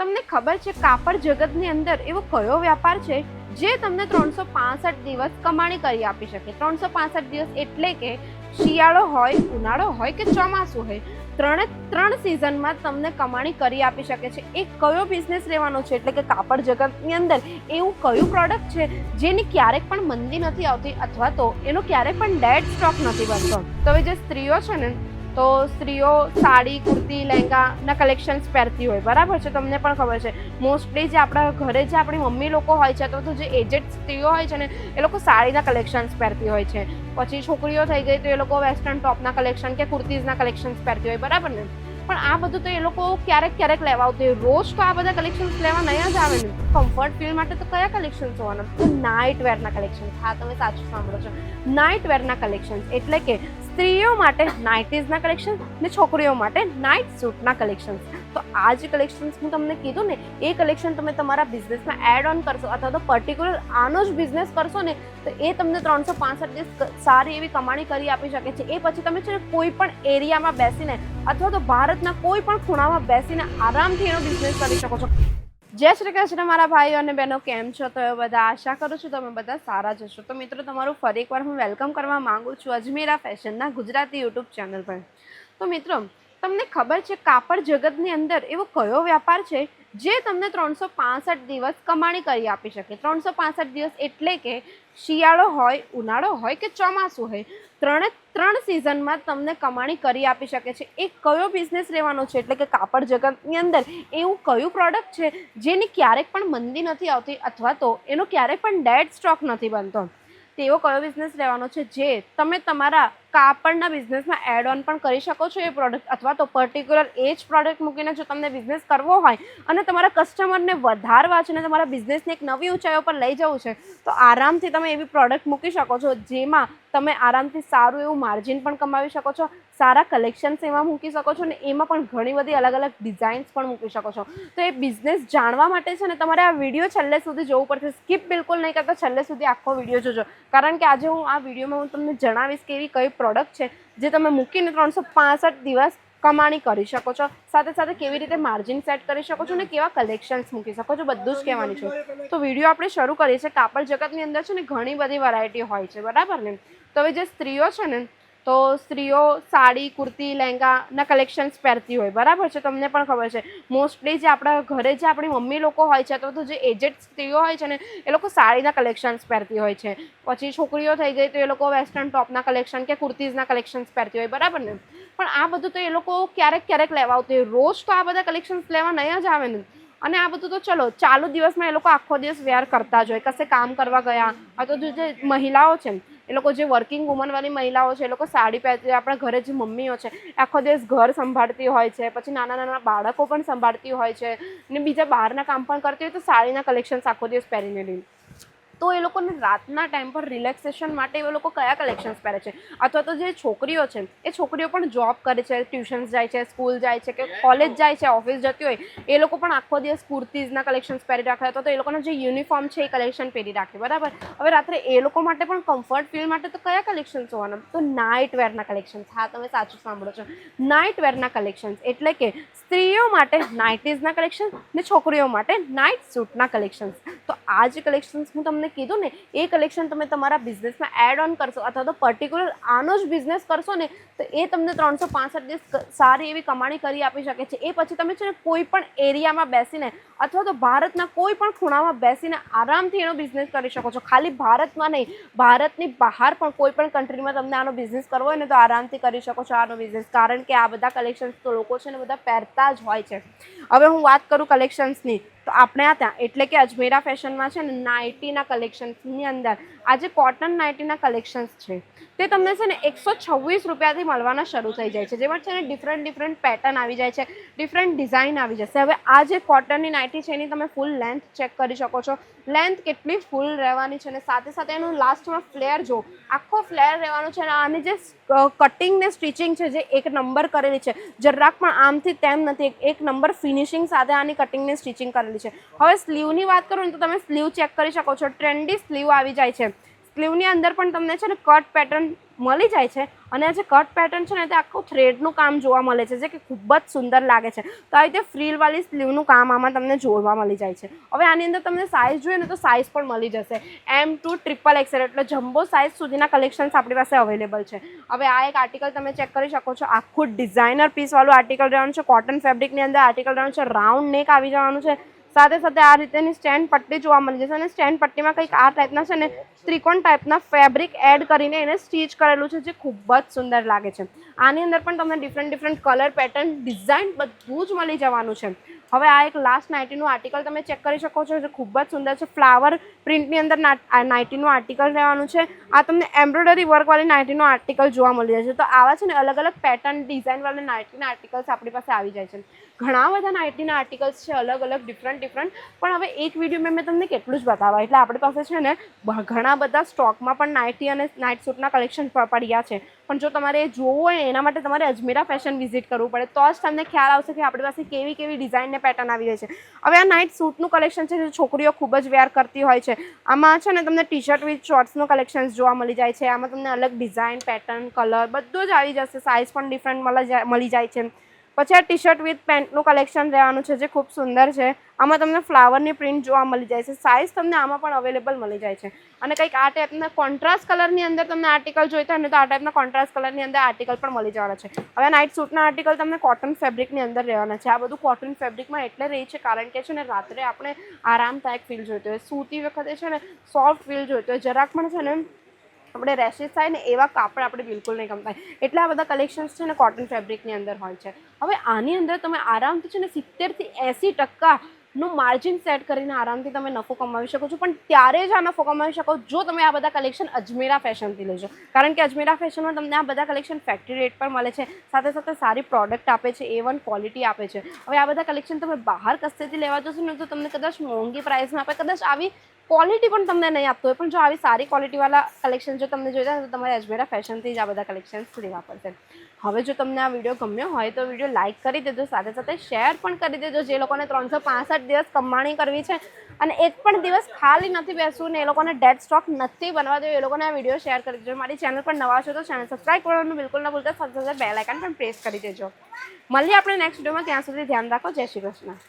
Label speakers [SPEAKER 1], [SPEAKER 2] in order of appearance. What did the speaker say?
[SPEAKER 1] તમને ખબર છે કાપડ જગતની અંદર એવો કયો વ્યાપાર છે જે તમને 365 દિવસ કમાણી કરી આપી શકે? 365 દિવસ એટલે કે શિયાળો હોય, ઉનાળો હોય કે ચોમાસું હોય, ત્રણ સિઝનમાં તમને કમાણી કરી આપી શકે છે. એ કયો બિઝનેસ રહેવાનો છે? એટલે કે કાપડ જગતની અંદર એવું કયું પ્રોડક્ટ છે જેની ક્યારેક પણ મંદી નથી આવતી અથવા તો એનો ક્યારેક પણ ડેડ સ્ટોક નથી બનતો? તો હવે જે સ્ત્રીઓ છે ને, તો સ્ત્રીઓ સાડી, કુર્તી, લહેંગાના કલેક્શન્સ પહેરતી હોય, બરાબર છે? તમને પણ ખબર છે મોસ્ટલી જે આપણા ઘરે જે આપણી મમ્મી લોકો હોય છે અથવા તો જે એજેડ સ્ત્રીઓ હોય છે ને, એ લોકો સાડીના કલેક્શન્સ પહેરતી હોય છે. પછી છોકરીઓ થઈ ગઈ તો એ લોકો વેસ્ટર્ન ટોપના કલેક્શન કે કુર્તીઝના કલેક્શન્સ પહેરતી હોય, બરાબર ને? પણ આ બધું તો એ લોકો ક્યારેક લેવા આવતી હોય, રોજ તો આ બધા કલેક્શન્સ લેવા નહીં જ આવે ને. કમ્ફર્ટ ફીલ માટે તો કયા કલેક્શન્સ હોવાના? તો નાઇટ વેરના કલેક્શન્સ. હા, તમે સાચું સાંભળો છો, નાઇટ વેરના કલેક્શન્સ. એટલે કે સ્ત્રીઓ માટે નાઇટીઝના કલેક્શન ને છોકરીઓ માટે નાઇટ સૂટના કલેક્શન્સ. તો આ જે કલેક્શન્સ હું તમને કીધું ને, એ કલેક્શન તમે તમારા બિઝનેસમાં એડ ઓન કરશો અથવા તો પર્ટિક્યુલર આનો જ બિઝનેસ કરશો ને, તો એ તમને 365 દિવસ સારી એવી કમાણી કરી આપી શકે છે. એ પછી તમે છે ને કોઈ પણ એરિયામાં બેસીને અથવા તો ભારતના કોઈ પણ ખૂણામાં બેસીને આરામથી એનો બિઝનેસ કરી શકો છો. જય શ્રી કૃષ્ણ મારા ભાઈઓ અને બહેનો, કેમ છો? તો એ બધા આશા કરું છું તમે બધા સારા જશો. તો મિત્રો, તમારું ફરી એકવાર હું વેલકમ કરવા માંગુ છું અજમેરા ફેશનના ગુજરાતી યુટ્યુબ ચેનલ પર. તો મિત્રો, તમને ખબર છે કાપડ જગતની અંદર એવો કયો વ્યાપાર છે જે તમને 365 દિવસ કમાણી કરી આપી શકે? 365 દિવસ એટલે કે શિયાળો હોય, ઉનાળો હોય કે ચોમાસું હોય, ત્રણ સિઝનમાં તમને કમાણી કરી આપી શકે છે. એ કયો બિઝનેસ રહેવાનો છે? એટલે કે કાપડ જગતની અંદર એવું કયું પ્રોડક્ટ છે જેની ક્યારેક પણ મંદી નથી આવતી અથવા તો એનો ક્યારેક પણ ડેડ સ્ટોક નથી બનતો? તેવો કયો બિઝનેસ રહેવાનો છે જે તમે તમારા કાપડના બિઝનેસમાં એડ ઓન પણ કરી શકો છો? એ પ્રોડક્ટ અથવા તો પર્ટિક્યુલર એ જ પ્રોડક્ટ મૂકીને જો તમને બિઝનેસ કરવો હોય અને તમારા કસ્ટમરને વધારવા છે અને તમારા બિઝનેસને એક નવી ઊંચાઈઓ પર લઈ જવું છે, તો આરામથી તમે એવી પ્રોડક્ટ મૂકી શકો છો જેમાં તમે આરામથી સારું એવું માર્જિન પણ કમાવી શકો છો, સારા કલેક્શન્સ એમાં મૂકી શકો છો ને એમાં પણ ઘણી બધી અલગ અલગ ડિઝાઇન્સ પણ મૂકી શકો છો. તો એ બિઝનેસ જાણવા માટે છે ને તમારે આ વિડીયો છેલ્લે સુધી જોવું પડશે. સ્કીપ બિલકુલ નહીં કરતા, છેલ્લે સુધી આખો વિડીયો જોજો. કારણ કે આજે હું આ વિડીયોમાં હું તમને જણાવીશ કે એવી કઈ પ્રોડક્ટ છે જે તમે મૂકીને 365 દિવસ કમાણી કરી શકો છો, સાથે સાથે કેવી રીતે માર્જિન સેટ કરી શકો છો ને કેવા કલેક્શન્સ મૂકી શકો છો, બધું જ કહેવાનું છે. તો વિડીયો આપણે શરૂ કરીએ છીએ. કાપડ જગતની અંદર છે ને ઘણી બધી વેરાયટી હોય છે, બરાબર ને? તો હવે જે સ્ત્રીઓ છે ને, તો સ્ત્રીઓ સાડી, કુર્તી, લહેંગાના કલેક્શન્સ પહેરતી હોય, બરાબર છે? તમને પણ ખબર છે મોસ્ટલી જે આપણા ઘરે જે આપણી મમ્મી લોકો હોય છે અથવા તો જે એજેડ સ્ત્રીઓ હોય છે ને, એ લોકો સાડીના કલેક્શન્સ પહેરતી હોય છે. પછી છોકરીઓ થઈ ગઈ તો એ લોકો વેસ્ટર્ન ટોપના કલેક્શન કે કુર્તીઝના કલેક્શન્સ પહેરતી હોય, બરાબર ને? પણ આ બધું તો એ લોકો ક્યારેક લેવા આવતી હોય, રોજ તો આ બધા કલેક્શન્સ લેવા નહીં જ આવે ને. અને આ બધું તો ચલો ચાલુ દિવસમાં એ લોકો આખો દિવસ વેર કરતા જ હોય, કશે કામ કરવા ગયા અથવા તો જે મહિલાઓ છે એ લોકો જે વર્કિંગ વુમનવાળી મહિલાઓ છે, એ લોકો સાડી પહેરતી હોય. આપણા ઘરે જે મમ્મીઓ છે આખો દિવસ ઘર સંભાળતી હોય છે, પછી નાના બાળકો પણ સંભાળતી હોય છે ને બીજા બહારના કામ પણ કરતી હોય, તો સાડીના કલેક્શન્સ આખો દિવસ પહેરીને રહી. તો એ લોકોને રાતના ટાઈમ પર રિલેક્સેશન માટે એ લોકો કયા કલેક્શન્સ પહેરે છે? અથવા તો જે છોકરીઓ છે એ છોકરીઓ પણ જોબ કરે છે, ટ્યુશન્સ જાય છે, સ્કૂલ જાય છે કે કોલેજ જાય છે, ઓફિસ જતી હોય, એ લોકો પણ આખો દિવસ કુર્તીઝના કલેક્શન્સ પહેરી રાખે અથવા તો એ લોકોનો જે યુનિફોર્મ છે એ કલેક્શન પહેરી રાખે, બરાબર? હવે રાત્રે એ લોકો માટે પણ કમ્ફર્ટ ફીલ માટે તો કયા કલેક્શન્સ હોવાના? તો નાઇટ વેરના કલેક્શન્સ. હા, તમે સાચું સાંભળો છો, નાઇટ વેરના કલેક્શન્સ. એટલે કે સ્ત્રીઓ માટે નાઇટીઝના કલેક્શન ને છોકરીઓ માટે નાઇટ સૂટના કલેક્શન્સ. તો આ જે કલેક્શન્સ હું તમને કીધું ને, એ કલેક્શન તમે તમારા બિઝનેસમાં એડ ઓન કરશો અથવા તો પર્ટિક્યુલર આનો જ બિઝનેસ કરશો ને, તો એ તમને 365 દિવસ સારી એવી કમાણી કરી આપી શકે છે. એ પછી તમે છે ને કોઈ પણ એરિયામાં બેસીને અથવા તો ભારતના કોઈ પણ ખૂણામાં બેસીને આરામથી એનો બિઝનેસ કરી શકો છો. ખાલી ભારતમાં નહીં, ભારતની બહાર પણ કોઈ પણ કન્ટ્રીમાં તમને આનો બિઝનેસ કરવો હોય ને તો આરામથી કરી શકો છો આનો બિઝનેસ. કારણ કે આ બધા કલેક્શન્સ તો લોકો છે ને બધા પહેરતા જ હોય છે. હવે હું વાત કરું કલેક્શન્સની, તો આપણે ત્યાં એટલે કે અજમેરા ફેશનમાં છે ને નાઇટીના કલેક્શન્સની અંદર આજે કોટન નાઇટીના કલેક્શન્સ છે તે તમને છે ને 126 રૂપિયાથી મળવાના શરૂ થઈ જાય છે, જેમાં છે ને ડિફરન્ટ પેટર્ન આવી જાય છે, ડિફરન્ટ ડિઝાઇન આવી જશે. હવે આ જે કોટનની નાઇટી છે એની તમે ફૂલ લેન્થ ચેક કરી શકો છો, લેન્થ કેટલી ફૂલ રહેવાની છે અને સાથે સાથે એનું લાસ્ટમાં ફ્લેર જો આખો ફ્લેર રહેવાનો છે. અને આની જે કટિંગ ને સ્ટિચિંગ છે જે એક નંબર કરેલી છે, જરાક પણ આમથી તેમ નથી, એક નંબર ફિનિશિંગ સાથે આની કટિંગ ને સ્ટિચિંગ કરેલી છે. હવે સ્લીવની વાત કરું ને તો તમે સ્લીવ ચેક કરી શકો છો, ટ્રેન્ડી સ્લીવ આવી જાય છે. સ્લીવની અંદર પણ તમને છે ને કટ પેટર્ન મળી જાય છે અને આ જે કટ પેટર્ન છે ને તે આખું થ્રેડનું કામ જોવા મળે છે જે કે ખૂબ જ સુંદર લાગે છે. તો આવી રીતે ફ્રીલવાળી સ્લીવનું કામ આમાં તમને જોવા મળી જાય છે. હવે આની અંદર તમને સાઇઝ જોઈએ ને તો સાઇઝ પણ મળી જશે M2 XXL એટલે જમ્બો સાઇઝ સુધીના કલેક્શન્સ આપણી પાસે અવેલેબલ છે. હવે આ એક આર્ટિકલ તમે ચેક કરી શકો છો. આખું ડિઝાઇનર પીસવાળું આર્ટિકલ રહેવાનું છે. કોટન ફેબ્રિકની અંદર આર્ટિકલ રહેવાનું છે. રાઉન્ડ નેક આવી જવાનું છે. સાથે સાથે આ રીતેની સ્ટેન્ડ પટ્ટી જોવા મળી જશે અને સ્ટેન્ડ પટ્ટીમાં કંઈક આ ટાઈપના છે ને ત્રિકોણ ટાઈપના ફેબ્રિક એડ કરીને એને સ્ટીચ કરેલું છે જે ખૂબ જ સુંદર લાગે છે. આની અંદર પણ તમને ડિફરન્ટ કલર પેટર્ન ડિઝાઇન બધું જ મળી જવાનું છે. હવે આ એક લાસ્ટ નાઇટીનું આર્ટિકલ તમે ચેક કરી શકો છો જે ખૂબ જ સુંદર છે. ફ્લાવર પ્રિન્ટની અંદર નાઇટીનું આર્ટિકલ રહેવાનું છે. આ તમને એમ્બ્રોઇડરી વર્કવાળી નાઇટીનું આર્ટિકલ જોવા મળી જશે. તો આવા છે ને અલગ અલગ પેટર્ન ડિઝાઇનવાળા નાઇટીના આર્ટિકલ્સ આપણી પાસે આવી જાય છે. ઘણા બધા નાઇટીના આર્ટિકલ્સ છે અલગ અલગ ડિફરન્ટ પણ હવે એક વિડીયોમાં મેં તમને કેટલું જ બતાવવા એટલે આપણી પાસે છે ને ઘણા બધા સ્ટોકમાં પણ નાઇટી અને નાઇટ સૂટના કલેક્શન પડ્યા છે. પણ જો તમારે એ જોવું હોય ને એના માટે તમારે અજમેરા ફેશન વિઝિટ કરવું પડે તો જ તમને ખ્યાલ આવશે કે આપણી પાસે કેવી કેવી ડિઝાઇન ને પેટર્ન આવી રહી છે. હવે આ નાઇટ સૂટનું કલેક્શન છે જે છોકરીઓ ખૂબ જ વેર કરતી હોય છે. આમાં છે ને તમને ટી શર્ટ વિથ શોર્ટ્સનું કલેક્શન્સ જોવા મળી જાય છે. આમાં તમને અલગ ડિઝાઇન પેટર્ન કલર બધું જ આવી જશે. સાઇઝ પણ ડિફરન્ટ મળી જાય છે. પછી આ ટી શર્ટ વિથ પેન્ટનું કલેક્શન રહેવાનું છે જે ખૂબ સુંદર છે. આમાં તમને ફ્લાવરની પ્રિન્ટ જોવા મળી જાય છે. સાઇઝ તમને આમાં પણ અવેલેબલ મળી જાય છે. અને કંઈક આ ટાઈપના કોન્ટ્રાસ્ટ કલરની અંદર તમને આર્ટિકલ જોઈતા હોય ને તો આ ટાઈપના કોન્ટ્રાસ્ટ કલરની અંદર આર્ટિકલ પણ મળી જવાના છે. હવે નાઇટ સૂટના આર્ટિકલ તમને કોટન ફેબ્રિકની અંદર રહેવાના છે. આ બધું કોટન ફેબ્રિકમાં એટલે રહી છે કારણ કે છે ને રાત્રે આપણે આરામદાયક ફીલ જોઈતો હોય. સૂતી વખતે છે ને સોફ્ટ ફીલ જોઈતો હોય. જરાક પણ છે ને આપણે રેશિસ થાય ને એવા કાપડ આપણે બિલકુલ નહીં ગમતા. એટલે આ બધા કલેક્શન્સ છે ને કોટન ફેબ્રિકની અંદર હોય છે. હવે આની અંદર તમે આરામથી છે ને 70 થી 80% માર્જિન સેટ કરીને આરામથી તમે નફો કમાવી શકો છો. પણ ત્યારે જ આ નફો કમાવી શકો જો તમે આ બધા કલેક્શન અજમેરા ફેશનથી લેજો. કારણ કે અજમેરા ફેશનમાં તમને આ બધા કલેક્શન ફેક્ટરી રેટ પર મળે છે. સાથે સાથે સારી પ્રોડક્ટ આપે છે. A1 ક્વોલિટી આપે છે. હવે આ બધા કલેક્શન તમે બહાર કશેથી લેવા જશો ને તો તમને કદાચ મોંઘી પ્રાઇસમાં આપે. કદાચ આવી ક્વોલિટી પણ તમને નહીં આપતો હોય. પણ જો આવી સારી ક્વોલિટીવાળા કલેક્શન જો તમને જોઈતા હોય તો તમારે અજમેરા ફેશનથી જ આ બધા કલેક્શન્સ લેવા પડશે. હવે જો તમને આ વિડીયો ગમ્યો હોય તો વિડીયો લાઇક કરી દેજો. સાથે સાથે શેર પણ કરી દેજો. જે લોકોને 365 દિવસ કમાણી કરવી છે અને એક પણ દિવસ ખાલી નથી બેસવું ને એ લોકોને ડેડ સ્ટોક નથી બનવા દેવું એ લોકોને આ વિડીયો શેર કરી દેજો. મારી ચેનલ પર નવા છો તો ચેનલ સબસ્ક્રાઈબ કરવાનું બિલકુલ ન ભૂલતા. સાથે સાથે બેલ આઇકન પણ પ્રેસ કરી દેજો. મળીએ આપણે નેક્સ્ટ વિડીયોમાં. ત્યાં સુધી ધ્યાન રાખો. જય શ્રી કૃષ્ણ.